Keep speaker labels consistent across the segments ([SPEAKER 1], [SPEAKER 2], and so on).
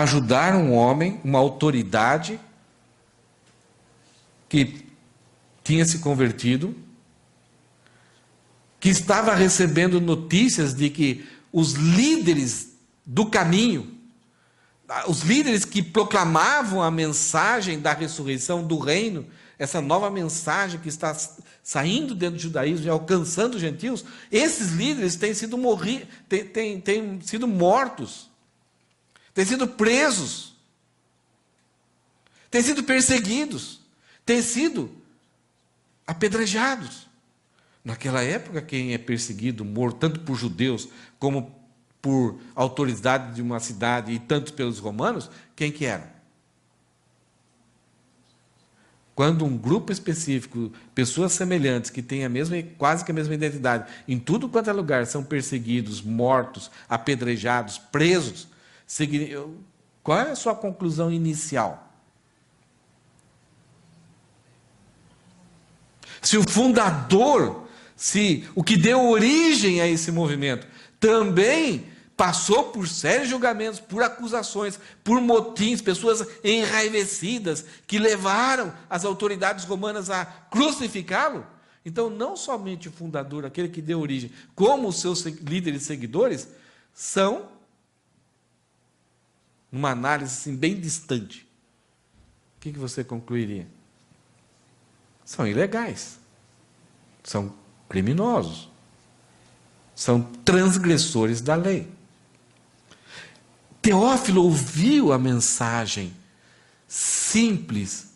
[SPEAKER 1] ajudar um homem, uma autoridade, que tinha se convertido, que estava recebendo notícias de que os líderes do caminho, os líderes que proclamavam a mensagem da ressurreição do reino, essa nova mensagem que está saindo dentro do judaísmo e alcançando os gentios, esses líderes têm sido têm sido mortos, têm sido presos, têm sido perseguidos, têm sido apedrejados. Naquela época, quem é perseguido, morto, tanto por judeus como por autoridade de uma cidade e tanto pelos romanos, quem que era? Quando um grupo específico, pessoas semelhantes, que têm quase que a mesma identidade, em tudo quanto é lugar, são perseguidos, mortos, apedrejados, presos, qual é a sua conclusão inicial? Se o fundador, se o que deu origem a esse movimento, também passou por sérios julgamentos, por acusações, por motins, pessoas enraivecidas, que levaram as autoridades romanas a crucificá-lo, então não somente o fundador, aquele que deu origem, como os seus líderes e seguidores, são, numa análise assim, bem distante, o que você concluiria? São ilegais, são criminosos, são transgressores da lei. Teófilo ouviu a mensagem simples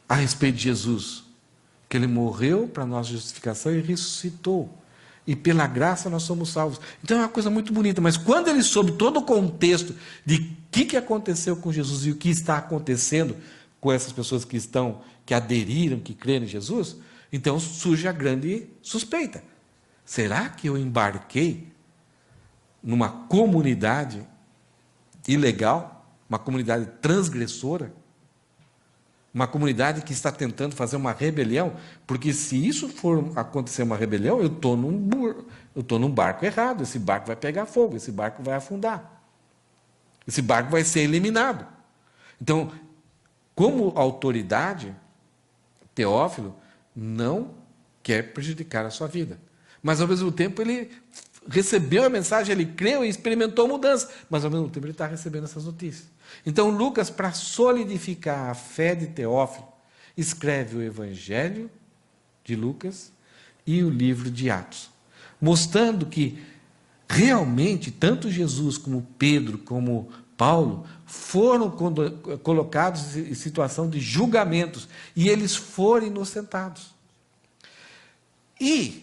[SPEAKER 1] a respeito de Jesus, que ele morreu para a nossa justificação e ressuscitou, e pela graça nós somos salvos. Então é uma coisa muito bonita, mas quando ele soube todo o contexto de o que aconteceu com Jesus e o que está acontecendo com essas pessoas que aderiram, que creram em Jesus, então surge a grande suspeita. Será que eu embarquei numa comunidade ilegal, uma comunidade transgressora, uma comunidade que está tentando fazer uma rebelião? Porque se isso for acontecer uma rebelião, eu estou num barco errado, esse barco vai pegar fogo, esse barco vai afundar, esse barco vai ser eliminado. Então, como autoridade, Teófilo não quer prejudicar a sua vida. Mas, ao mesmo tempo, ele recebeu a mensagem, ele creu e experimentou mudança. Mas, ao mesmo tempo, ele está recebendo essas notícias. Então, Lucas, para solidificar a fé de Teófilo, escreve o Evangelho de Lucas e o livro de Atos, mostrando que, realmente, tanto Jesus como Pedro, como Paulo, foram colocados em situação de julgamentos, e eles foram inocentados. E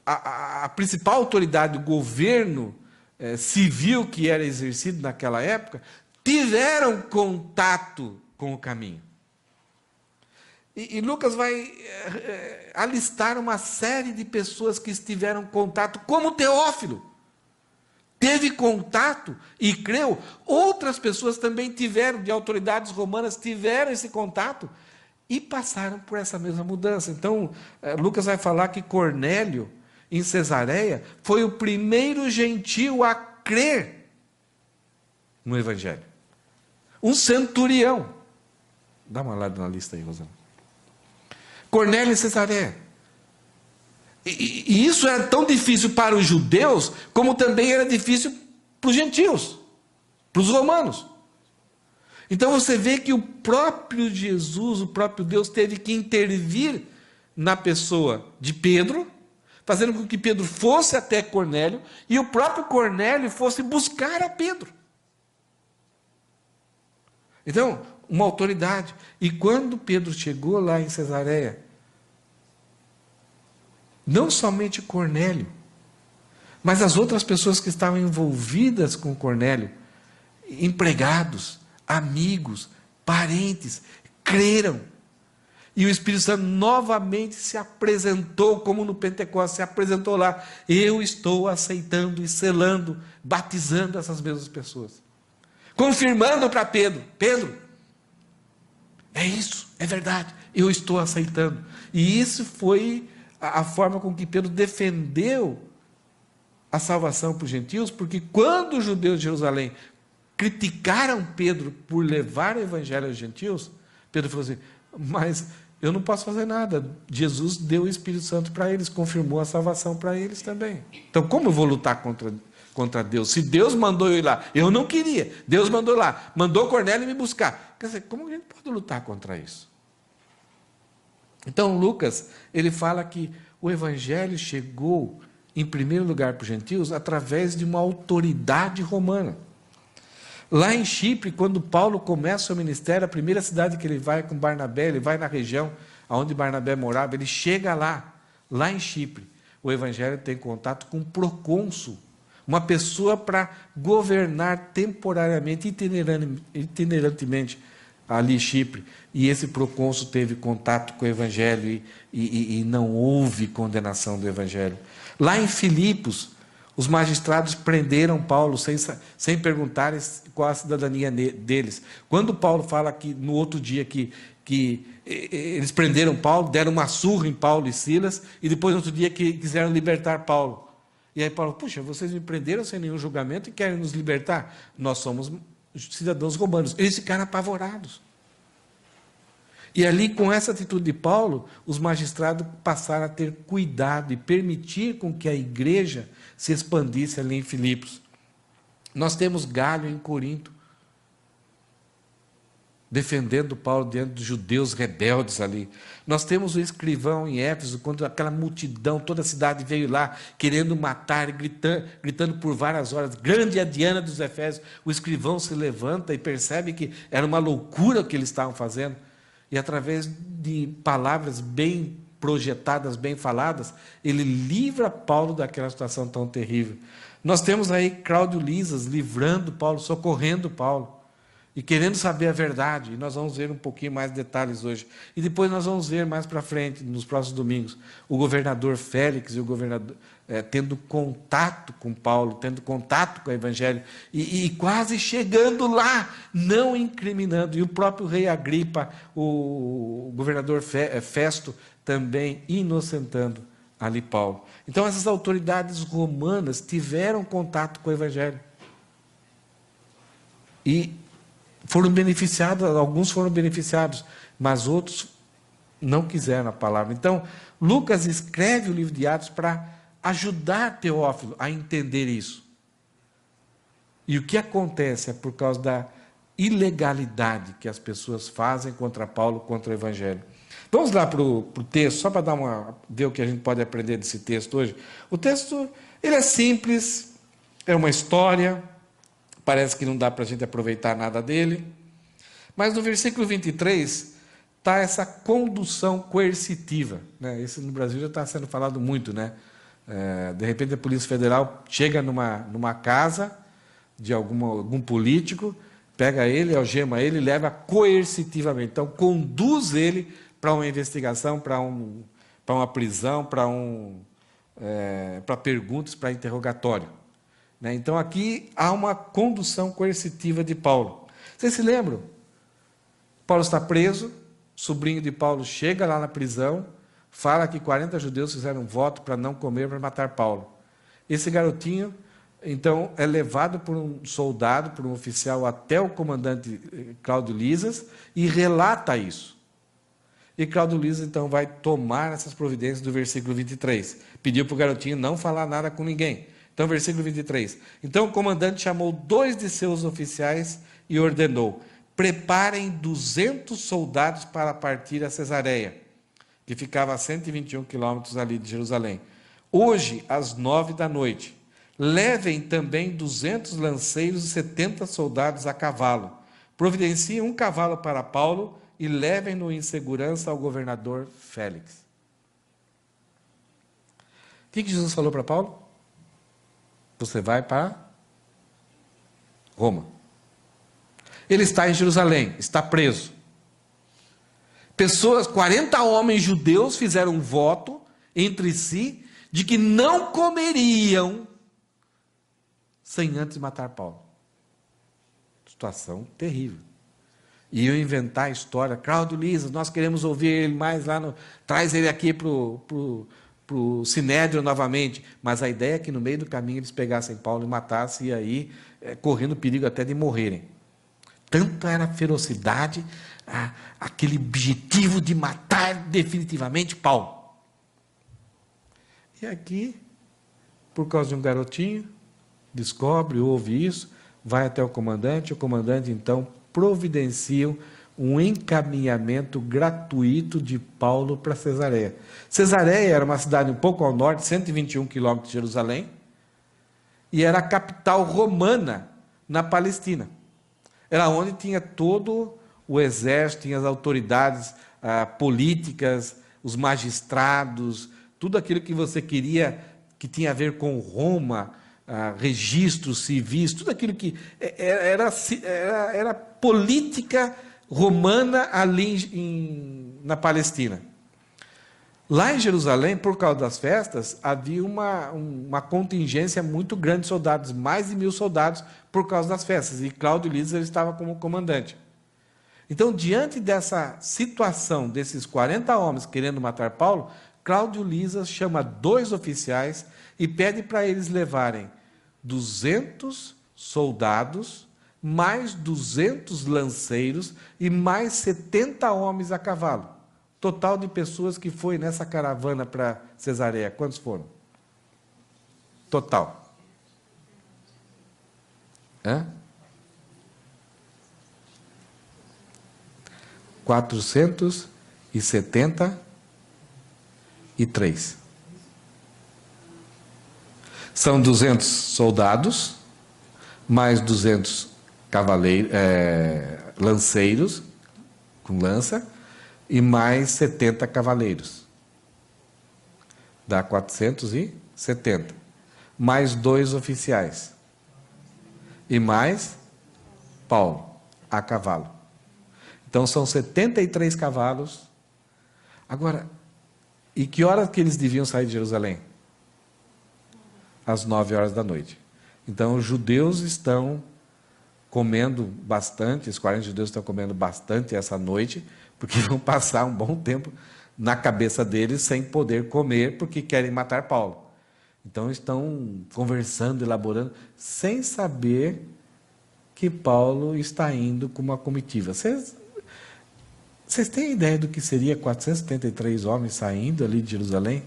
[SPEAKER 1] a principal autoridade do governo civil que era exercido naquela época, tiveram contato com o caminho. E Lucas vai alistar uma série de pessoas que tiveram contato, como Teófilo teve contato e creu. Outras pessoas também tiveram, de autoridades romanas, tiveram esse contato e passaram por essa mesma mudança. Então, Lucas vai falar que Cornélio, em Cesareia, foi o primeiro gentio a crer no Evangelho. Um centurião. Dá uma olhada na lista aí, Rosana. Cornélio em Cesareia. E isso era tão difícil para os judeus, como também era difícil para os gentios, para os romanos. Então você vê que o próprio Jesus, o próprio Deus, teve que intervir na pessoa de Pedro, fazendo com que Pedro fosse até Cornélio, e o próprio Cornélio fosse buscar a Pedro. Então, uma autoridade. E quando Pedro chegou lá em Cesareia, não somente Cornélio, mas as outras pessoas que estavam envolvidas com Cornélio, empregados, amigos, parentes, creram. E o Espírito Santo novamente se apresentou, como no Pentecostes, se apresentou lá. Eu estou aceitando e selando, batizando essas mesmas pessoas. Confirmando para Pedro, Pedro, é isso, é verdade, eu estou aceitando. E isso foi a forma com que Pedro defendeu a salvação para os gentios, porque quando os judeus de Jerusalém criticaram Pedro por levar o evangelho aos gentios, Pedro falou assim: mas eu não posso fazer nada. Jesus deu o Espírito Santo para eles, confirmou a salvação para eles também. Então, como eu vou lutar contra Deus? Se Deus mandou eu ir lá, eu não queria. Deus mandou lá, mandou Cornélio me buscar. Quer dizer, como a gente pode lutar contra isso? Então, Lucas, ele fala que o evangelho chegou, em primeiro lugar, para os gentios, através de uma autoridade romana. Lá em Chipre, quando Paulo começa o seu ministério, a primeira cidade que ele vai com Barnabé, ele vai na região onde Barnabé morava, ele chega lá em Chipre. O evangelho tem contato com um procônsul, uma pessoa para governar temporariamente, itinerantemente, ali em Chipre. E esse procônsul teve contato com o evangelho e não houve condenação do evangelho. Lá em Filipos, os magistrados prenderam Paulo sem perguntarem qual a cidadania deles. Quando Paulo fala que no outro dia que eles prenderam Paulo, deram uma surra em Paulo e Silas, e depois no outro dia que quiseram libertar Paulo. E aí Paulo: puxa, vocês me prenderam sem nenhum julgamento e querem nos libertar? Nós somos cidadãos romanos. Eles ficaram apavorados. E ali, com essa atitude de Paulo, os magistrados passaram a ter cuidado e permitir com que a igreja se expandisse ali em Filipos. Nós temos Galho em Corinto, defendendo Paulo diante dos judeus rebeldes ali. Nós temos o escrivão em Éfeso, quando aquela multidão, toda a cidade veio lá, querendo matar, gritando por várias horas: grande é a Diana dos Efésios. O escrivão se levanta e percebe que era uma loucura o que eles estavam fazendo. E através de palavras bem projetadas, bem faladas, ele livra Paulo daquela situação tão terrível. Nós temos aí Cláudio Lisas livrando Paulo, socorrendo Paulo, e querendo saber a verdade. E nós vamos ver um pouquinho mais de detalhes hoje. E depois nós vamos ver mais para frente, nos próximos domingos, o governador Félix e o governador tendo contato com Paulo, tendo contato com o evangelho, e quase chegando lá, não incriminando. E o próprio rei Agripa, o governador Festo, também inocentando ali Paulo. Então essas autoridades romanas tiveram contato com o evangelho. E foram beneficiados, alguns foram beneficiados, mas outros não quiseram a palavra. Então, Lucas escreve o livro de Atos para ajudar Teófilo a entender isso. E o que acontece é por causa da ilegalidade que as pessoas fazem contra Paulo, contra o Evangelho. Vamos lá para o texto, só para ver o que a gente pode aprender desse texto hoje. O texto, ele é simples, é uma história, parece que não dá para a gente aproveitar nada dele, mas no versículo 23 está essa condução coercitiva, né? Isso no Brasil já está sendo falado muito, né? De repente a Polícia Federal chega numa casa de algum político, pega ele, algema ele e leva coercitivamente. Então conduz ele para uma investigação, para uma prisão, para perguntas, para interrogatório. Então aqui há uma condução coercitiva de Paulo. Vocês se lembram? Paulo está preso, sobrinho de Paulo chega lá na prisão, fala que 40 judeus fizeram um voto para não comer, para matar Paulo. Esse garotinho, então, é levado por um soldado, por um oficial, até o comandante Cláudio Lisas e relata isso. E Cláudio Lisas, então, vai tomar essas providências do versículo 23. Pediu para o garotinho não falar nada com ninguém. Então, versículo 23. Então, o comandante chamou 2 de seus oficiais e ordenou: preparem 200 soldados para partir a Cesareia, que ficava a 121 quilômetros ali de Jerusalém. Hoje, às 9 da noite, levem também 200 lanceiros e 70 soldados a cavalo. Providenciem um cavalo para Paulo e levem-no em segurança ao governador Félix. O que Jesus falou para Paulo? Você vai para Roma. Ele está em Jerusalém, está preso. 40 homens judeus fizeram um voto entre si de que não comeriam sem antes matar Paulo. Situação terrível. E eu inventar a história: Cláudio Lisas, nós queremos ouvir ele mais lá, traz ele aqui para o o Sinédrio novamente, mas a ideia é que no meio do caminho eles pegassem Paulo e matassem, e aí correndo perigo até de morrerem. Tanto era a ferocidade, aquele objetivo de matar definitivamente Paulo. E aqui, por causa de um garotinho, descobre, ouve isso, vai até o comandante então providencia um encaminhamento gratuito de Paulo para Cesareia. Cesareia era uma cidade um pouco ao norte, 121 quilômetros de Jerusalém, e era a capital romana na Palestina. Era onde tinha todo o exército, tinha as autoridades políticas, os magistrados, tudo aquilo que você queria, que tinha a ver com Roma, registros civis, tudo aquilo que era política romana ali na Palestina. Lá em Jerusalém, por causa das festas, havia uma contingência muito grande de soldados, mais de 1000 soldados por causa das festas, e Cláudio Lísias estava como comandante. Então, diante dessa situação, desses 40 homens querendo matar Paulo, Cláudio Lísias chama 2 oficiais e pede para eles levarem 200 soldados, mais 200 lanceiros e mais 70 homens a cavalo. Total de pessoas que foi nessa caravana para Cesareia, quantos foram? Total. 473. São 200 soldados, mais 200 lanceiros, com lança, e mais 70 cavaleiros. Dá 470. Mais 2 oficiais. E mais Paulo, a cavalo. Então são 73 cavalos. Agora, e que horas que eles deviam sair de Jerusalém? Às 9 horas da noite. Então os judeus estão comendo bastante, os 40 judeus estão comendo bastante essa noite, porque vão passar um bom tempo na cabeça deles sem poder comer, porque querem matar Paulo. Então estão conversando, elaborando, sem saber que Paulo está indo com uma comitiva. Vocês têm ideia do que seria 473 homens saindo ali de Jerusalém?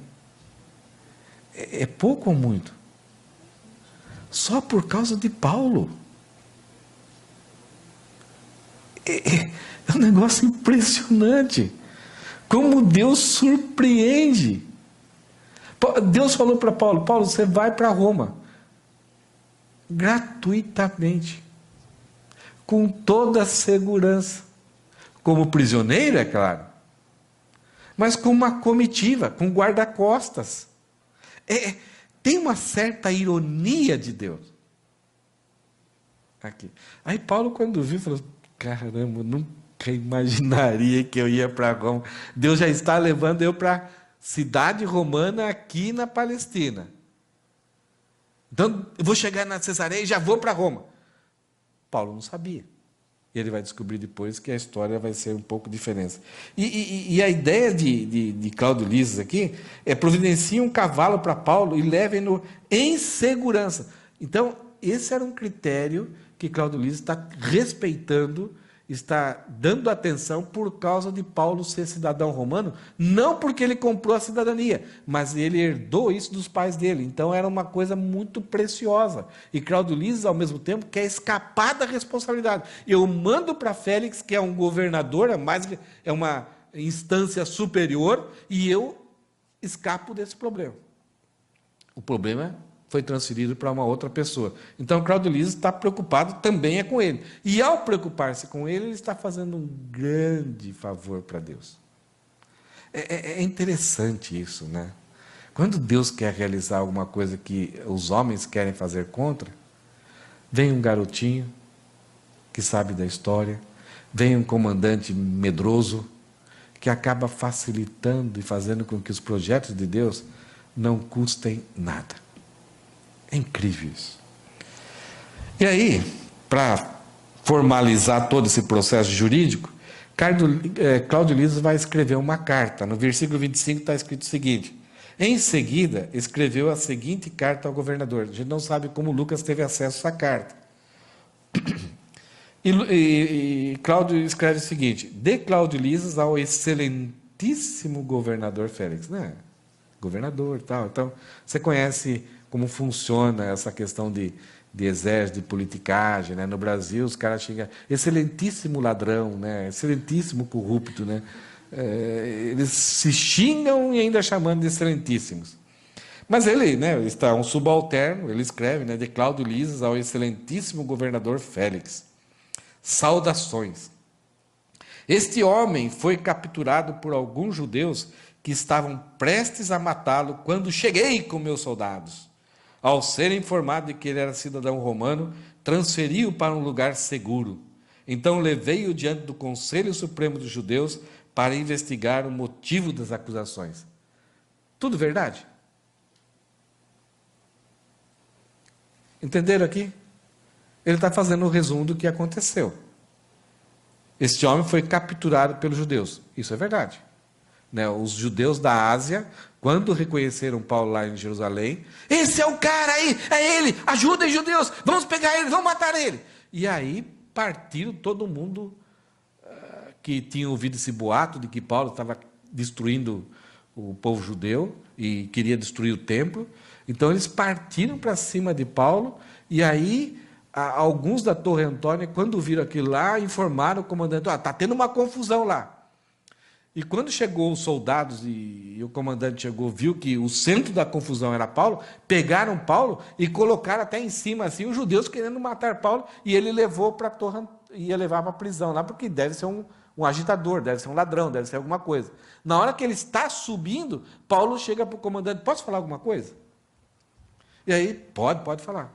[SPEAKER 1] É pouco ou muito? Só por causa de Paulo. É um negócio impressionante. Como Deus surpreende. Deus falou para Paulo: Paulo, você vai para Roma. Gratuitamente. Com toda a segurança. Como prisioneiro, é claro. Mas com uma comitiva, com guarda-costas. Tem uma certa ironia de Deus. Aqui. Aí Paulo, quando viu, falou: caramba, nunca imaginaria que eu ia para Roma. Deus já está levando eu para a cidade romana aqui na Palestina. Então, eu vou chegar na Cesareia e já vou para Roma. Paulo não sabia. E ele vai descobrir depois que a história vai ser um pouco diferente. E a ideia de Cláudio Lísias aqui é providenciar um cavalo para Paulo e levem-no em segurança. Então, esse era um critério que Cláudio Lísias está respeitando, está dando atenção por causa de Paulo ser cidadão romano, não porque ele comprou a cidadania, mas ele herdou isso dos pais dele. Então era uma coisa muito preciosa. E Cláudio Lísias, ao mesmo tempo, quer escapar da responsabilidade. Eu mando para Félix, que é um governador, é uma instância superior, e eu escapo desse problema. O problema foi transferido para uma outra pessoa. Então, Cláudio Lísias está preocupado também com ele. E, ao preocupar-se com ele, ele está fazendo um grande favor para Deus. É interessante isso, né? Quando Deus quer realizar alguma coisa que os homens querem fazer contra, vem um garotinho que sabe da história, vem um comandante medroso, que acaba facilitando e fazendo com que os projetos de Deus não custem nada. É incrível isso. E aí, para formalizar todo esse processo jurídico, Cláudio Lísias vai escrever uma carta. No versículo 25 está escrito o seguinte: Em seguida, escreveu a seguinte carta ao governador. A gente não sabe como Lucas teve acesso a essa carta. E Cláudio escreve o seguinte: de Cláudio Lisas ao excelentíssimo governador Félix. Né? Governador e tal. Então, você conhece como funciona essa questão de exército, de politicagem. Né? No Brasil, os caras xingam excelentíssimo ladrão, né? Excelentíssimo corrupto. Né? Eles se xingam e ainda chamando de excelentíssimos. Mas ele, né, está um subalterno, ele escreve, né, de Cláudio Lisas ao excelentíssimo governador Félix. Saudações. Este homem foi capturado por alguns judeus que estavam prestes a matá-lo quando cheguei com meus soldados. Ao ser informado de que ele era cidadão romano, transferi-o para um lugar seguro. Então levei-o diante do Conselho Supremo dos Judeus para investigar o motivo das acusações. Tudo verdade? Entenderam aqui? Ele está fazendo um resumo do que aconteceu. Este homem foi capturado pelos judeus. Isso é verdade. Né? Os judeus da Ásia, quando reconheceram Paulo lá em Jerusalém, esse é o cara aí, é ele, ajudem judeus, vamos pegar ele, vamos matar ele. E aí partiram todo mundo que tinha ouvido esse boato de que Paulo estava destruindo o povo judeu e queria destruir o templo. Então eles partiram para cima de Paulo, e aí alguns da Torre Antônia, quando viram aquilo lá, informaram o comandante: está tendo uma confusão lá. E quando chegou os soldados e o comandante chegou, viu que o centro da confusão era Paulo, pegaram Paulo e colocaram até em cima assim, os judeus querendo matar Paulo, e ele levou para a Torre, ia levar para a prisão lá, porque deve ser um agitador, deve ser um ladrão, deve ser alguma coisa. Na hora que ele está subindo, Paulo chega para o comandante: posso falar alguma coisa? E aí, pode falar.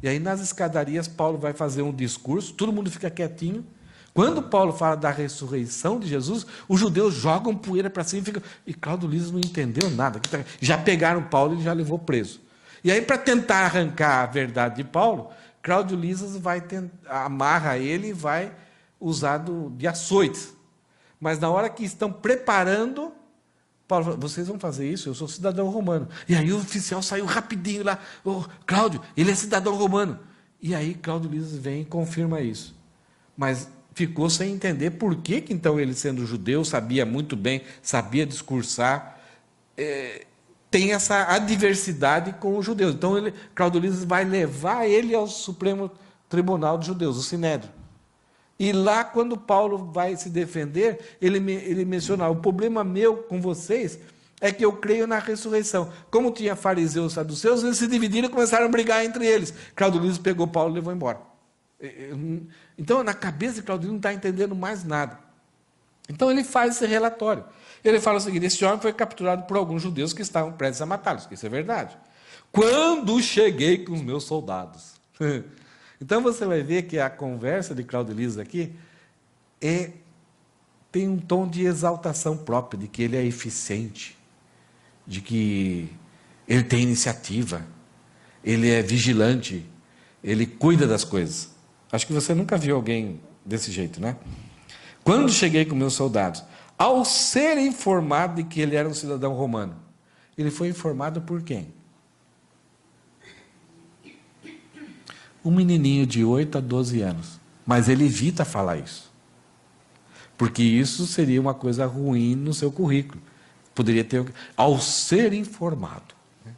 [SPEAKER 1] E aí, nas escadarias, Paulo vai fazer um discurso, todo mundo fica quietinho. Quando Paulo fala da ressurreição de Jesus, os judeus jogam poeira para cima e ficam... E Cláudio Lisas não entendeu nada. Já pegaram Paulo e já levou preso. E aí, para tentar arrancar a verdade de Paulo, Cláudio Lisas amarra ele e vai usar de açoites. Mas na hora que estão preparando, Paulo falou: vocês vão fazer isso? Eu sou cidadão romano. E aí o oficial saiu rapidinho lá: Cláudio, ele é cidadão romano. E aí Cláudio Lisas vem e confirma isso. Mas ficou sem entender por que então ele, sendo judeu, sabia muito bem, sabia discursar, tem essa adversidade com os judeus. Então Cláudio Lisas vai levar ele ao Supremo Tribunal dos Judeus, o Sinédrio. E lá, quando Paulo vai se defender, ele menciona: o problema meu com vocês é que eu creio na ressurreição. Como tinha fariseus e saduceus, eles se dividiram e começaram a brigar entre eles. Cláudio Lisas pegou Paulo e levou embora. Então, na cabeça de Cláudio Lisas não está entendendo mais nada. Então, ele faz esse relatório. Ele fala o seguinte: esse homem foi capturado por alguns judeus que estavam prestes a matá-los. Isso é verdade. Quando cheguei com os meus soldados. Então, você vai ver que a conversa de Cláudio Lisas aqui tem um tom de exaltação própria, de que ele é eficiente, de que ele tem iniciativa, ele é vigilante, ele cuida das coisas. Acho que você nunca viu alguém desse jeito, né? Quando cheguei com meus soldados, ao ser informado de que ele era um cidadão romano, ele foi informado por quem? Um menininho de 8 a 12 anos. Mas ele evita falar isso. Porque isso seria uma coisa ruim no seu currículo. Poderia ter... Ao ser informado, né,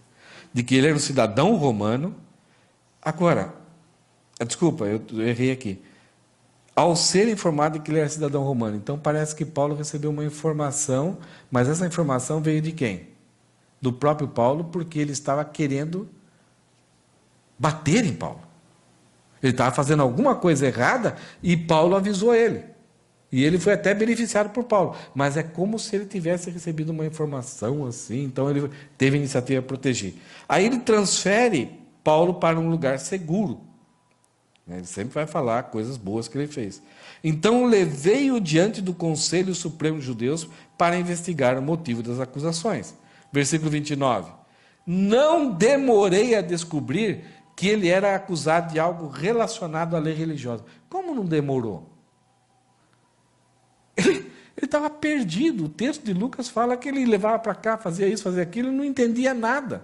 [SPEAKER 1] de que ele era um cidadão romano... Agora, desculpa, eu errei aqui. Ao ser informado de que ele era cidadão romano. Então, parece que Paulo recebeu uma informação, mas essa informação veio de quem? Do próprio Paulo, porque ele estava querendo bater em Paulo. Ele estava fazendo alguma coisa errada e Paulo avisou ele. E ele foi até beneficiado por Paulo. Mas é como se ele tivesse recebido uma informação assim, então ele teve a iniciativa de proteger. Aí ele transfere Paulo para um lugar seguro. Ele sempre vai falar coisas boas que ele fez. Então levei-o diante do Conselho Supremo dos Judeus para investigar o motivo das acusações. Versículo 29. Não demorei a descobrir que ele era acusado de algo relacionado à lei religiosa. Como não demorou? Ele Ele estava perdido. O texto de Lucas fala que ele levava para cá, fazia isso, fazia aquilo, e não entendia nada.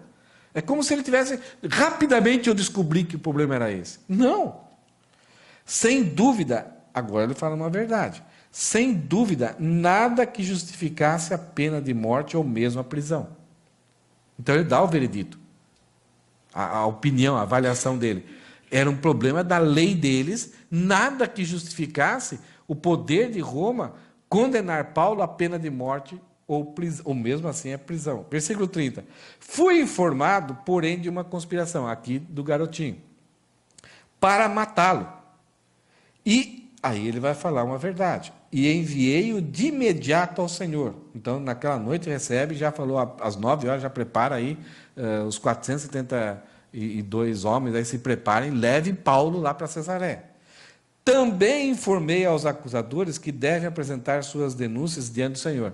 [SPEAKER 1] É como se ele tivesse... Rapidamente eu descobri que o problema era esse. Não. Sem dúvida, agora ele fala uma verdade. Sem dúvida, nada que justificasse a pena de morte ou mesmo a prisão. Então ele dá o veredito. A opinião, a avaliação dele. Era um problema da lei deles, nada que justificasse o poder de Roma condenar Paulo à pena de morte ou mesmo assim a prisão. Versículo 30. Fui informado, porém, de uma conspiração, aqui do garotinho, para matá-lo. E aí ele vai falar uma verdade. E enviei-o de imediato ao Senhor. Então, naquela noite recebe, já falou às 9 horas, já prepara aí os 472 homens, aí se preparem, levem Paulo lá para Cesareia. Também informei aos acusadores que devem apresentar suas denúncias diante do Senhor.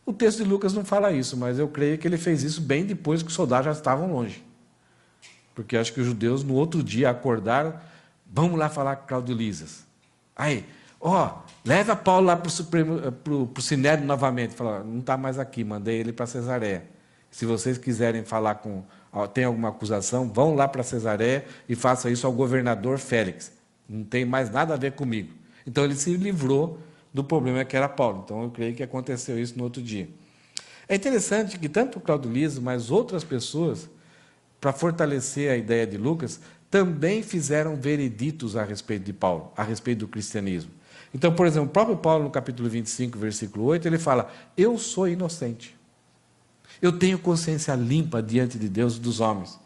[SPEAKER 1] O texto de Lucas não fala isso, mas eu creio que ele fez isso bem depois que os soldados já estavam longe. Porque acho que os judeus, no outro dia, acordaram, vamos lá falar com Claudio Lisas. Aí, leva Paulo lá para o Sinédrio novamente. Fala, não está mais aqui, mandei ele para Cesareia. Se vocês quiserem falar tem alguma acusação, vão lá para Cesareia e façam isso ao governador Félix. Não tem mais nada a ver comigo. Então ele se livrou do problema que era Paulo. Então eu creio que aconteceu isso no outro dia. É interessante que tanto o Claudio Lisas, mas outras pessoas, para fortalecer a ideia de Lucas, também fizeram vereditos a respeito de Paulo, a respeito do cristianismo. Então, por exemplo, o próprio Paulo, no capítulo 25, versículo 8, ele fala, eu sou inocente. Eu tenho consciência limpa diante de Deus e dos homens.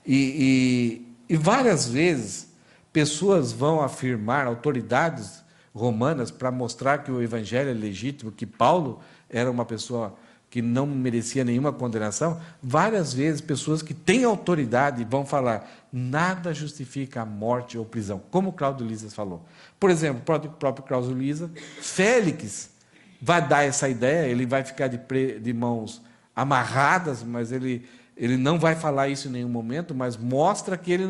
[SPEAKER 1] E várias vezes, pessoas vão afirmar, autoridades romanas, para mostrar que o evangelho é legítimo, que Paulo era uma pessoa que não merecia nenhuma condenação. Várias vezes, pessoas que têm autoridade vão falar, nada justifica a morte ou prisão, como Claudio Lisas falou. Por exemplo, o próprio Claudio Lisas, Félix vai dar essa ideia, ele vai ficar de mãos amarradas, mas ele não vai falar isso em nenhum momento, mas mostra que ele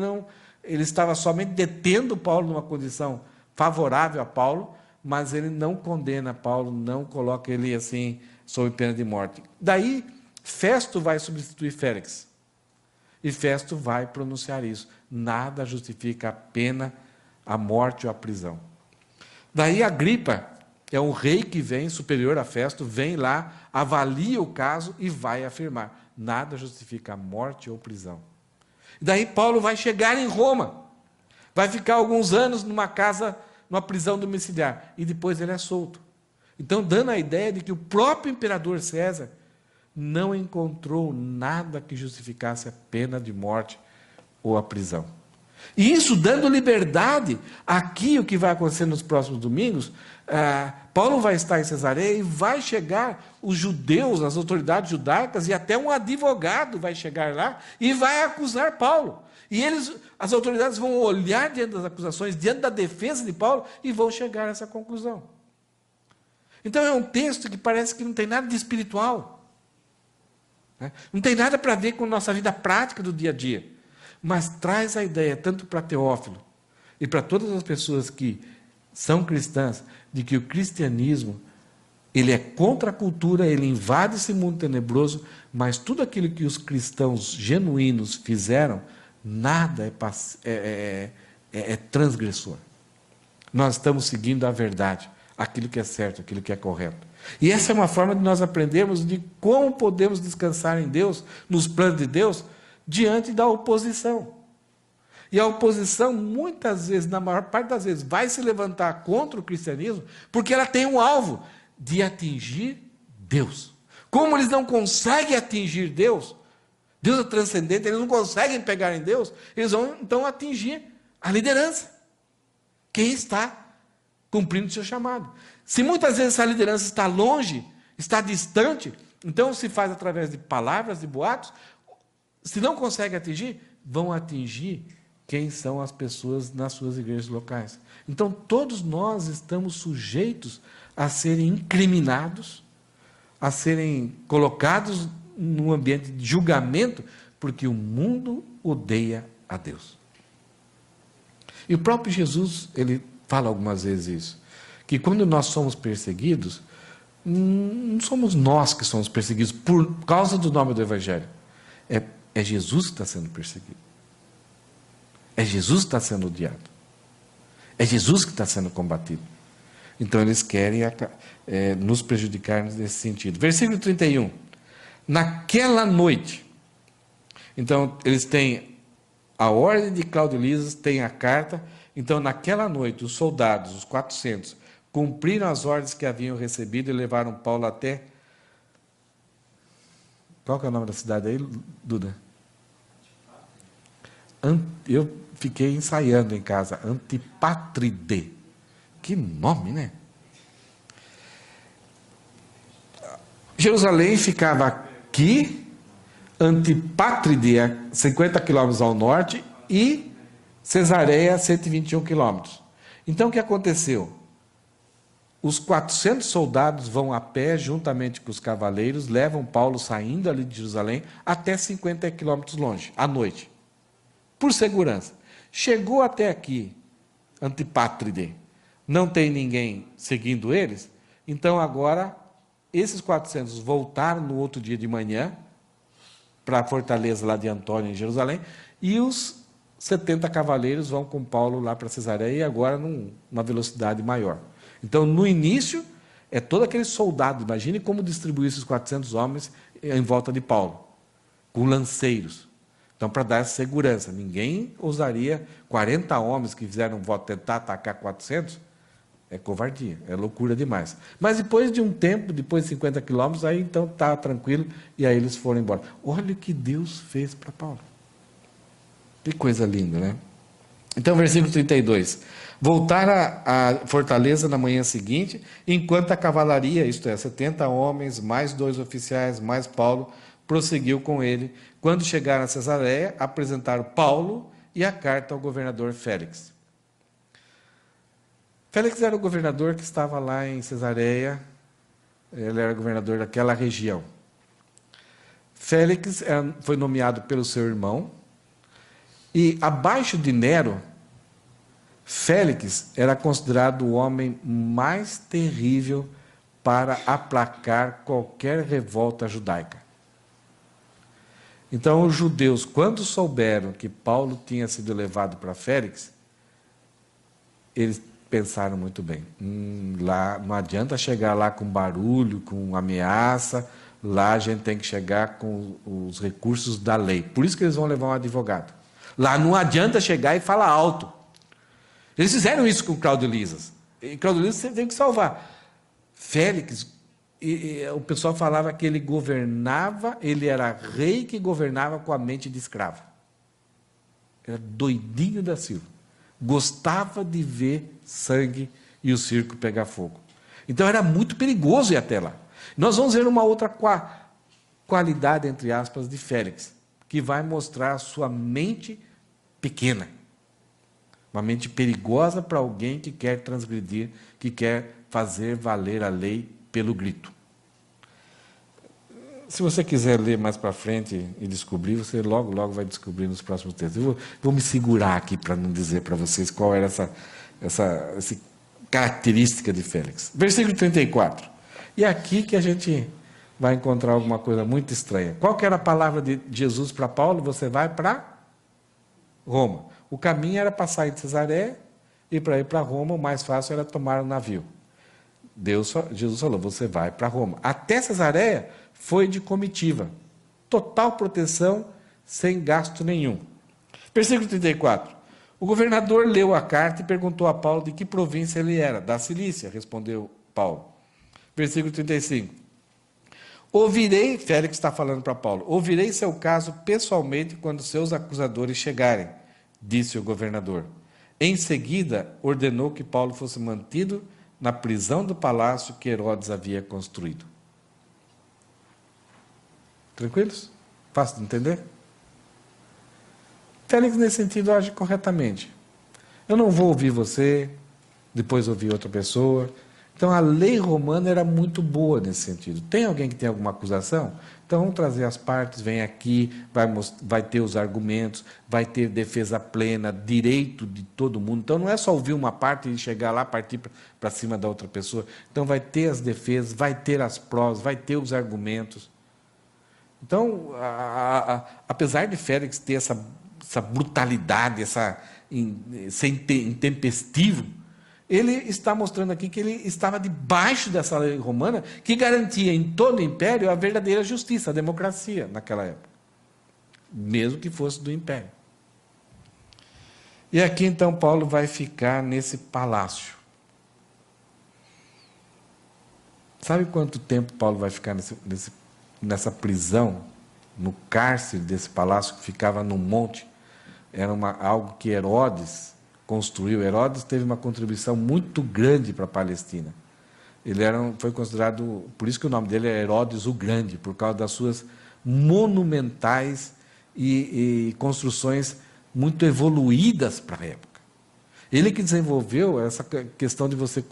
[SPEAKER 1] estava somente detendo Paulo numa condição favorável a Paulo, mas ele não condena Paulo, não coloca ele assim sob pena de morte. Daí, Festo vai substituir Félix. E Festo vai pronunciar isso. Nada justifica a pena, a morte ou a prisão. Daí, Agripa é um rei que vem, superior a Festo, vem lá, avalia o caso e vai afirmar. Nada justifica a morte ou prisão. Daí, Paulo vai chegar em Roma. Vai ficar alguns anos numa prisão domiciliar. E depois ele é solto. Então, dando a ideia de que o próprio imperador César não encontrou nada que justificasse a pena de morte ou a prisão. E isso dando liberdade. Aqui, o que vai acontecer nos próximos domingos, Paulo vai estar em Cesareia e vai chegar os judeus, as autoridades judaicas, e até um advogado vai chegar lá e vai acusar Paulo. E as autoridades vão olhar diante das acusações, diante da defesa de Paulo, e vão chegar a essa conclusão. Então é um texto que parece que não tem nada de espiritual. Não tem nada para ver com a nossa vida prática do dia a dia. Mas traz a ideia, tanto para Teófilo e para todas as pessoas que são cristãs, de que o cristianismo, ele é contra a cultura, ele invade esse mundo tenebroso, mas tudo aquilo que os cristãos genuínos fizeram, nada é transgressor. Nós estamos seguindo a verdade, aquilo que é certo, aquilo que é correto. E essa é uma forma de nós aprendermos de como podemos descansar em Deus, nos planos de Deus, diante da oposição. E a oposição, muitas vezes, na maior parte das vezes, vai se levantar contra o cristianismo, porque ela tem um alvo de atingir Deus. Como eles não conseguem atingir Deus, Deus é transcendente, eles não conseguem pegar em Deus, eles vão então atingir a liderança. Quem está cumprindo o seu chamado. Se muitas vezes essa liderança está longe, está distante, então se faz através de palavras, de boatos. Se não consegue atingir, vão atingir quem são as pessoas nas suas igrejas locais. Então todos nós estamos sujeitos a serem incriminados, a serem colocados num ambiente de julgamento, porque o mundo odeia a Deus. E o próprio Jesus, ele fala algumas vezes isso, que quando nós somos perseguidos, não somos nós que somos perseguidos por causa do nome do Evangelho. É Jesus que está sendo perseguido. É Jesus que está sendo odiado. É Jesus que está sendo combatido. Então eles querem nos prejudicar nesse sentido. Versículo 31. Naquela noite. Então eles têm a ordem de Cláudio Lisas, têm a carta. Então naquela noite os soldados, os 400, cumpriram as ordens que haviam recebido e levaram Paulo até... Qual que é o nome da cidade aí, Duda? Eu fiquei ensaiando em casa. Antipátride. Que nome, né? Jerusalém ficava aqui, Antipátride, a 50 quilômetros ao norte, e Cesareia, 121 quilômetros. Então, o que aconteceu? Os 400 soldados vão a pé, juntamente com os cavaleiros, levam Paulo saindo ali de Jerusalém até 50 quilômetros longe, à noite, por segurança. Chegou até aqui, Antipátride, não tem ninguém seguindo eles, então agora esses 400 voltaram no outro dia de manhã para a fortaleza lá de Antônio, em Jerusalém, e os 70 cavaleiros vão com Paulo lá para Cesareia, e agora numa velocidade maior. Então, no início, é todo aquele soldado, imagine como distribuir esses 400 homens em volta de Paulo, com lanceiros. Então, para dar essa segurança, ninguém ousaria, 40 homens que fizeram um voto tentar atacar 400, é covardia, é loucura demais. Mas depois de um tempo, depois de 50 quilômetros, aí então está tranquilo, e aí eles foram embora. Olha o que Deus fez para Paulo. Que coisa linda, né? Então, versículo 32. Voltaram à fortaleza na manhã seguinte, enquanto a cavalaria, isto é, 70 homens, mais 2 oficiais, mais Paulo, prosseguiu com ele. Quando chegaram a Cesareia, apresentaram Paulo e a carta ao governador Félix. Félix era o governador que estava lá em Cesareia, ele era governador daquela região. Félix foi nomeado pelo seu irmão, e abaixo de Nero, Félix era considerado o homem mais terrível para aplacar qualquer revolta judaica. Então, os judeus, quando souberam que Paulo tinha sido levado para Félix, eles pensaram muito bem. Lá não adianta chegar lá com barulho, com ameaça, lá a gente tem que chegar com os recursos da lei. Por isso que eles vão levar um advogado. Lá não adianta chegar e falar alto. Eles fizeram isso com Cláudio Lisas. E Cláudio Lisas você tem que salvar. Félix, o pessoal falava que ele governava, ele era rei que governava com a mente de escravo. Era doidinho da Silva. Gostava de ver sangue e o circo pegar fogo. Então era muito perigoso ir até lá. Nós vamos ver uma outra qualidade, entre aspas, de Félix, que vai mostrar a sua mente pequena. Uma mente perigosa para alguém que quer transgredir, que quer fazer valer a lei pelo grito. Se você quiser ler mais para frente e descobrir, você logo vai descobrir nos próximos textos. Eu vou me segurar aqui para não dizer para vocês qual era essa característica de Félix. Versículo 34. E é aqui que a gente vai encontrar alguma coisa muito estranha. Qual que era a palavra de Jesus para Paulo? Você vai para Roma. O caminho era passar em Cesareia, e para ir para Roma, o mais fácil era tomar um navio. Jesus falou, você vai para Roma. Até Cesareia foi de comitiva. Total proteção, sem gasto nenhum. Versículo 34. O governador leu a carta e perguntou a Paulo de que província ele era. Da Cilícia, respondeu Paulo. Versículo 35. Ouvirei, Félix está falando para Paulo, ouvirei seu caso pessoalmente quando seus acusadores chegarem, disse o governador. Em seguida, ordenou que Paulo fosse mantido na prisão do palácio que Herodes havia construído. Tranquilos? Fácil de entender? Félix, nesse sentido, age corretamente. Eu não vou ouvir você, depois ouvir outra pessoa. Então a lei romana era muito boa nesse sentido. Tem alguém que tem alguma acusação? Então vamos trazer as partes, vem aqui, vai ter os argumentos, vai ter defesa plena, direito de todo mundo. Então não é só ouvir uma parte e chegar lá, partir para cima da outra pessoa. Então vai ter as defesas, vai ter as provas, vai ter os argumentos. Então, apesar de Félix ter essa brutalidade, ser intempestivo, ele está mostrando aqui que ele estava debaixo dessa lei romana que garantia em todo o império a verdadeira justiça, a democracia naquela época, mesmo que fosse do império. E aqui então Paulo vai ficar nesse palácio. Sabe quanto tempo Paulo vai ficar nessa prisão, no cárcere desse palácio que ficava num monte? Era algo que Herodes construiu. Herodes teve uma contribuição muito grande para a Palestina. Ele foi considerado, por isso que o nome dele é Herodes o Grande, por causa das suas monumentais e construções muito evoluídas para a época. Ele que desenvolveu essa questão de você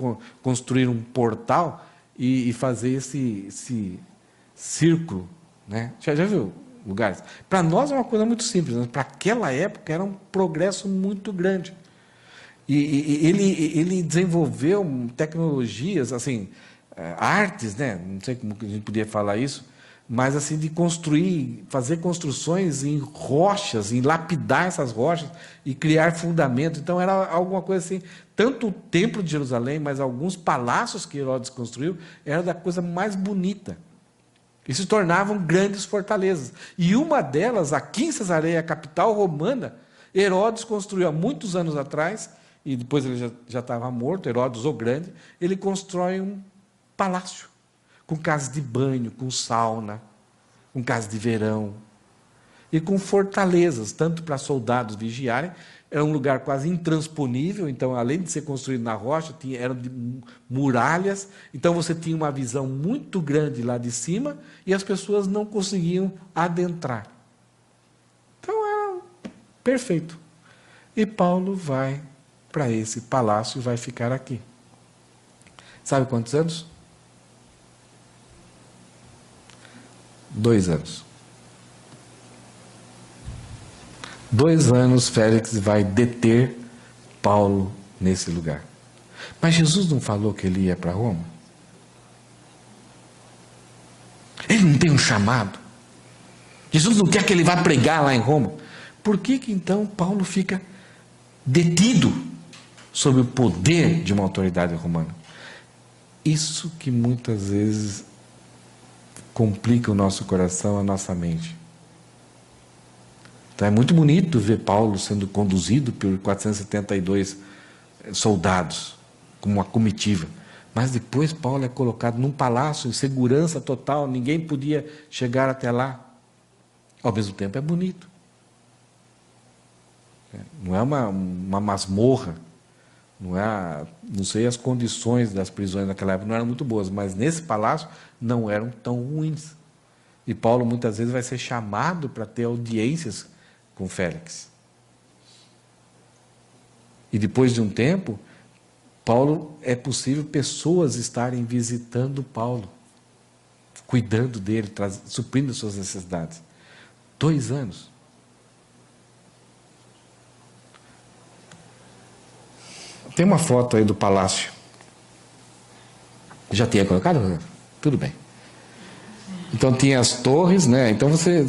[SPEAKER 1] construir um portal e fazer esse círculo, né? Já viu lugares? Para nós é uma coisa muito simples, mas para aquela época era um progresso muito grande. E ele desenvolveu tecnologias, assim, artes, né? Não sei como a gente podia falar isso, mas assim de fazer construções em rochas, em lapidar essas rochas e criar fundamento. Então era alguma coisa assim, tanto o Templo de Jerusalém, mas alguns palácios que Herodes construiu, era da coisa mais bonita. E se tornavam grandes fortalezas. E uma delas, aqui em Cesareia, a capital romana, Herodes construiu há muitos anos atrás, e depois ele já estava morto, Herodes o Grande. Ele constrói um palácio, com casas de banho, com sauna, com casas de verão, e com fortalezas, tanto para soldados vigiarem. Era um lugar quase intransponível, então, além de ser construído na rocha, eram de muralhas, então você tinha uma visão muito grande lá de cima, e as pessoas não conseguiam adentrar. Então, era perfeito. E Paulo vai para esse palácio e vai ficar aqui. Sabe quantos anos? 2 anos. 2 anos Félix vai deter Paulo nesse lugar. Mas Jesus não falou que ele ia para Roma? Ele não tem um chamado? Jesus não quer que ele vá pregar lá em Roma? Por que então Paulo fica detido sob o poder de uma autoridade romana? Isso que muitas vezes complica o nosso coração, a nossa mente. Então é muito bonito ver Paulo sendo conduzido por 472 soldados, como uma comitiva. Mas depois Paulo é colocado num palácio, em segurança total, ninguém podia chegar até lá. Ao mesmo tempo é bonito. Não é uma masmorra, não sei as condições das prisões naquela época, não eram muito boas, mas nesse palácio não eram tão ruins. E Paulo muitas vezes vai ser chamado para ter audiências com Félix. E depois de um tempo, Paulo, é possível pessoas estarem visitando Paulo, cuidando dele, suprindo suas necessidades. 2 anos. Tem uma foto aí do palácio. Já tinha colocado? Tudo bem. Então tinha as torres, né? Então você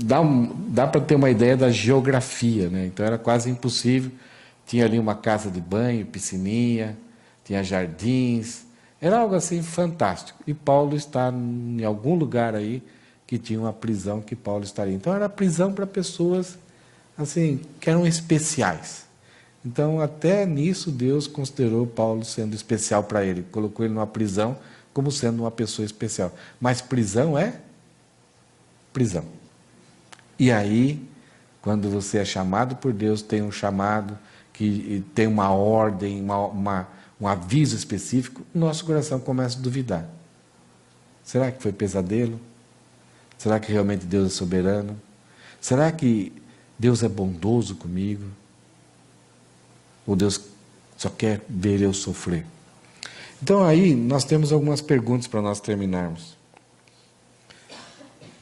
[SPEAKER 1] dá para ter uma ideia da geografia, né? Então era quase impossível. Tinha ali uma casa de banho, piscininha, tinha jardins. Era algo assim fantástico. E Paulo está em algum lugar aí que tinha uma prisão que Paulo estaria. Então era prisão para pessoas assim que eram especiais. Então, até nisso, Deus considerou Paulo sendo especial para ele. Colocou ele numa prisão como sendo uma pessoa especial. Mas prisão é prisão. E aí, quando você é chamado por Deus, tem um chamado, que tem uma ordem, um aviso específico, nosso coração começa a duvidar. Será que foi pesadelo? Será que realmente Deus é soberano? Será que Deus é bondoso comigo? Ou Deus só quer ver eu sofrer? Então aí nós temos algumas perguntas para nós terminarmos.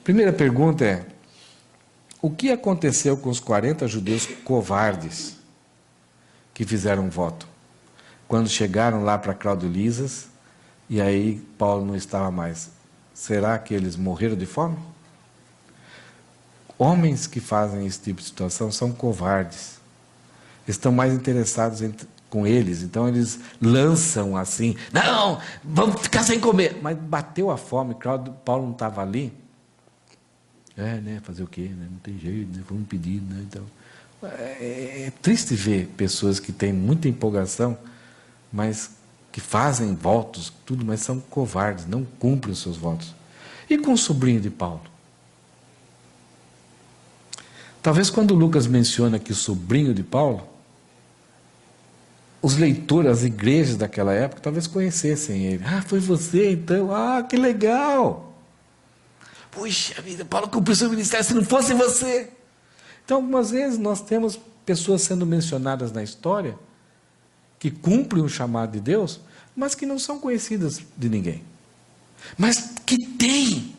[SPEAKER 1] Primeira pergunta é: o que aconteceu com os 40 judeus covardes que fizeram voto? Quando chegaram lá para Claudio Lisas, e aí Paulo não estava mais. Será que eles morreram de fome? Homens que fazem esse tipo de situação são covardes. Estão mais interessados com eles, então eles lançam assim: não, vamos ficar sem comer. Mas bateu a fome, Paulo não estava ali. Né, fazer o quê? Né? Não tem jeito, né? Vamos pedir. Né? Então, é triste ver pessoas que têm muita empolgação, mas que fazem votos, tudo, mas são covardes, não cumprem os seus votos. E com o sobrinho de Paulo? Talvez quando Lucas menciona que o sobrinho de Paulo, os leitores, as igrejas daquela época, talvez conhecessem ele. Ah, foi você então? Ah, que legal! Puxa vida, Paulo cumpriu seu ministério, se não fosse você. Então, algumas vezes nós temos pessoas sendo mencionadas na história que cumprem o chamado de Deus, mas que não são conhecidas de ninguém. Mas que têm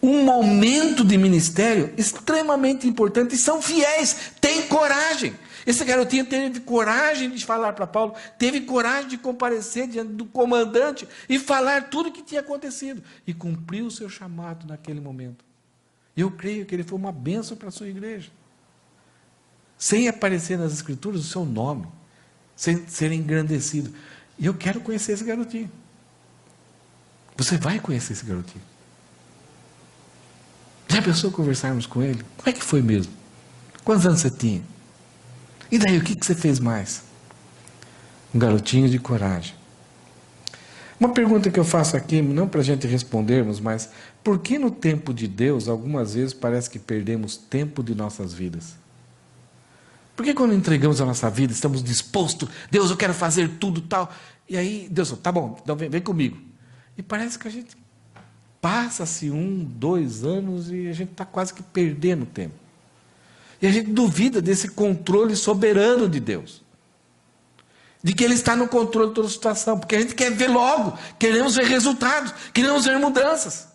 [SPEAKER 1] um momento de ministério extremamente importante e são fiéis, têm coragem. Esse garotinho teve coragem de falar para Paulo, teve coragem de comparecer diante do comandante e falar tudo o que tinha acontecido e cumpriu o seu chamado naquele momento. Eu creio que ele foi uma bênção para a sua igreja. Sem aparecer nas escrituras o seu nome, sem ser engrandecido. E eu quero conhecer esse garotinho. Você vai conhecer esse garotinho. Já pensou conversarmos com ele? Como é que foi mesmo? Quantos anos você tinha? E daí, o que você fez mais? Um garotinho de coragem. Uma pergunta que eu faço aqui, não para a gente respondermos, mas por que no tempo de Deus, algumas vezes parece que perdemos tempo de nossas vidas? Por que quando entregamos a nossa vida, estamos dispostos, Deus, eu quero fazer tudo tal, e aí Deus fala, tá bom, então vem comigo. E parece que a gente passa-se 1, 2 anos e a gente está quase que perdendo tempo. E a gente duvida desse controle soberano de Deus. De que Ele está no controle de toda a situação. Porque a gente quer ver logo, queremos ver resultados, queremos ver mudanças.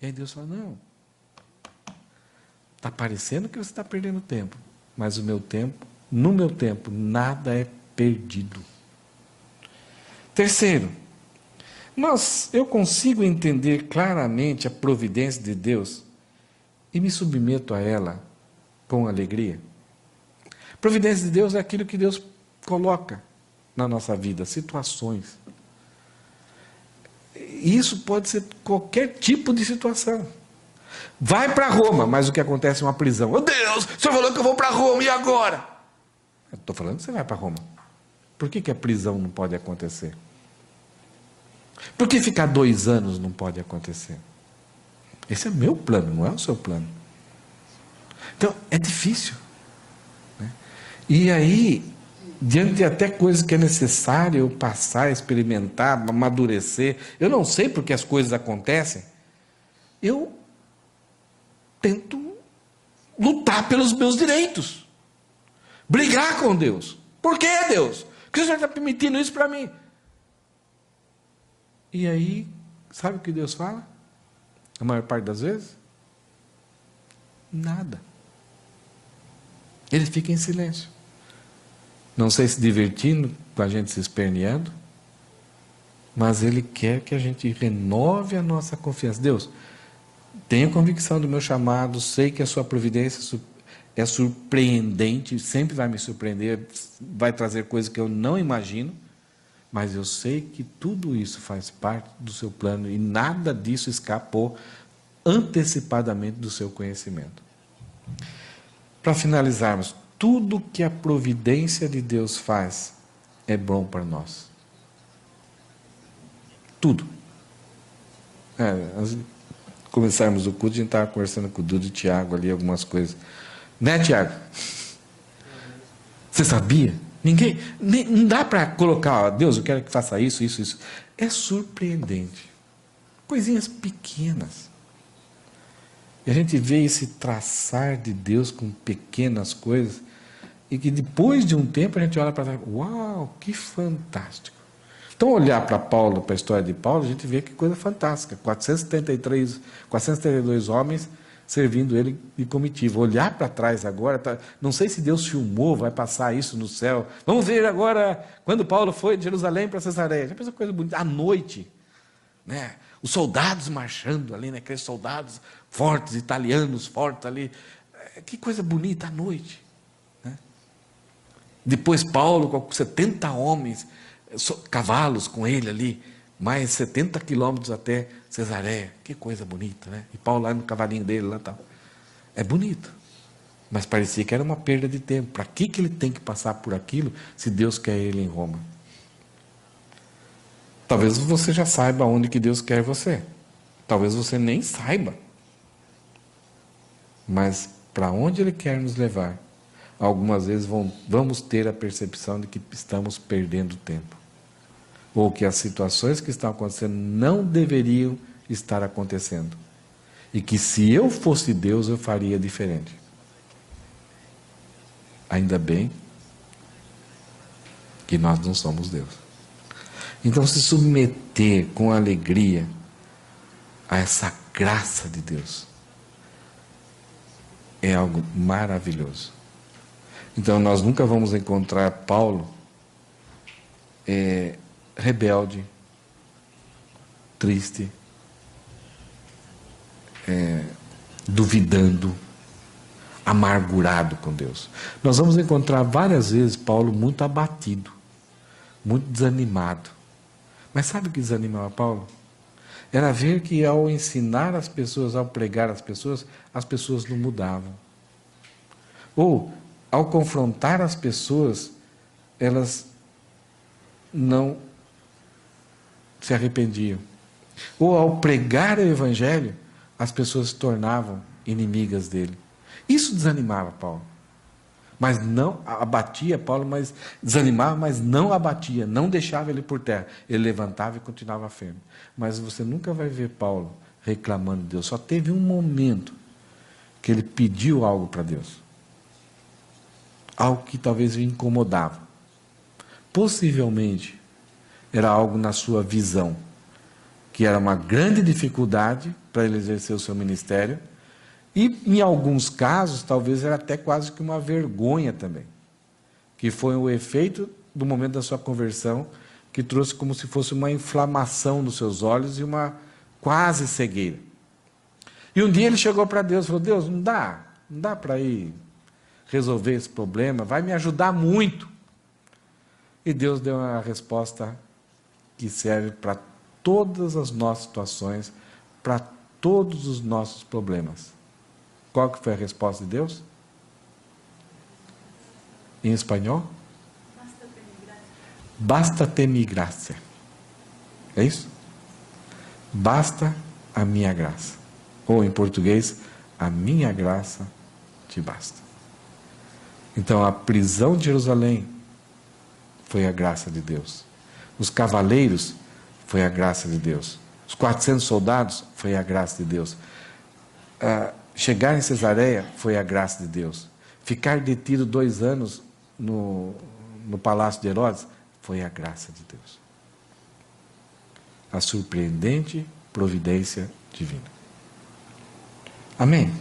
[SPEAKER 1] E aí Deus fala, não. Está parecendo que você está perdendo tempo. Mas no meu tempo, nada é perdido. Terceiro, eu consigo entender claramente a providência de Deus e me submeto a ela com alegria. Providência de Deus é aquilo que Deus coloca na nossa vida, situações. E isso pode ser qualquer tipo de situação. Vai para Roma, mas o que acontece é uma prisão. Oh Deus, o senhor falou que eu vou para Roma, e agora? Eu estou falando que você vai para Roma. Por que a prisão não pode acontecer? Por que ficar 2 anos não pode acontecer? Esse é o meu plano, não é o seu plano. Então, é difícil. Né? E aí, diante de até coisas que é necessário eu passar, experimentar, amadurecer, eu não sei porque as coisas acontecem, eu tento lutar pelos meus direitos. Brigar com Deus. Por que, Deus? Por que o Senhor está permitindo isso para mim? E aí, sabe o que Deus fala? A maior parte das vezes? Nada. Ele fica em silêncio. Não sei se divertindo, com a gente se esperneando, mas Ele quer que a gente renove a nossa confiança. Deus, tenho convicção do meu chamado, sei que a sua providência é surpreendente, sempre vai me surpreender, vai trazer coisas que eu não imagino, mas eu sei que tudo isso faz parte do seu plano e nada disso escapou antecipadamente do seu conhecimento. Para finalizarmos, tudo que a providência de Deus faz é bom para nós. Tudo. Nós começarmos o culto, a gente estava conversando com o Dudu e o Tiago ali, algumas coisas. Né, Tiago? Você sabia? Não dá para colocar, ó, Deus, eu quero que faça isso, isso, isso. É surpreendente. Coisinhas pequenas. E a gente vê esse traçar de Deus com pequenas coisas, e que depois de um tempo a gente olha para trás, uau, que fantástico. Então, olhar para Paulo, para a história de Paulo, a gente vê que coisa fantástica. 472 homens servindo ele de comitiva. Olhar para trás agora, não sei se Deus filmou, vai passar isso no céu. Vamos ver agora quando Paulo foi de Jerusalém para Cesareia. Já pensou coisa bonita? À noite, né? Os soldados marchando ali, né? Aqueles soldados fortes, italianos fortes ali. Que coisa bonita à noite. Né? Depois Paulo com 70 homens, cavalos com ele ali, mais 70 quilômetros até Cesareia. Que coisa bonita, né? E Paulo lá no cavalinho dele lá tal. É bonito. Mas parecia que era uma perda de tempo. Para que ele tem que passar por aquilo se Deus quer ele em Roma? Talvez você já saiba onde que Deus quer você. Talvez você nem saiba. Mas para onde Ele quer nos levar, algumas vezes vamos ter a percepção de que estamos perdendo tempo. Ou que as situações que estão acontecendo não deveriam estar acontecendo. E que se eu fosse Deus, eu faria diferente. Ainda bem que nós não somos Deus. Então, se submeter com alegria a essa graça de Deus é algo maravilhoso. Então, nós nunca vamos encontrar Paulo rebelde, triste, duvidando, amargurado com Deus. Nós vamos encontrar várias vezes Paulo muito abatido, muito desanimado. Mas sabe o que desanimava Paulo? Era ver que ao ensinar as pessoas, ao pregar as pessoas não mudavam. Ou, ao confrontar as pessoas, elas não se arrependiam. Ou, ao pregar o Evangelho, as pessoas se tornavam inimigas dele. Isso desanimava Paulo. Mas não abatia Paulo, mas desanimava, mas não abatia, não deixava ele por terra. Ele levantava e continuava firme. Mas você nunca vai ver Paulo reclamando de Deus. Só teve um momento que ele pediu algo para Deus. Algo que talvez o incomodava. Possivelmente era algo na sua visão, que era uma grande dificuldade para ele exercer o seu ministério. E, em alguns casos, talvez era até quase que uma vergonha também. Que foi o efeito do momento da sua conversão, que trouxe como se fosse uma inflamação nos seus olhos e uma quase cegueira. E um dia ele chegou para Deus e falou, Deus, não dá para ir resolver esse problema, vai me ajudar muito. E Deus deu uma resposta que serve para todas as nossas situações, para todos os nossos problemas. Qual que foi a resposta de Deus? Em espanhol? Basta-te mi gracia. É isso? Basta a minha graça. Ou em português, a minha graça te basta. Então a prisão de Jerusalém foi a graça de Deus. Os cavaleiros foi a graça de Deus. Os 400 soldados foi a graça de Deus. Chegar em Cesareia foi a graça de Deus. Ficar detido 2 anos no palácio de Herodes foi a graça de Deus. A surpreendente providência divina. Amém?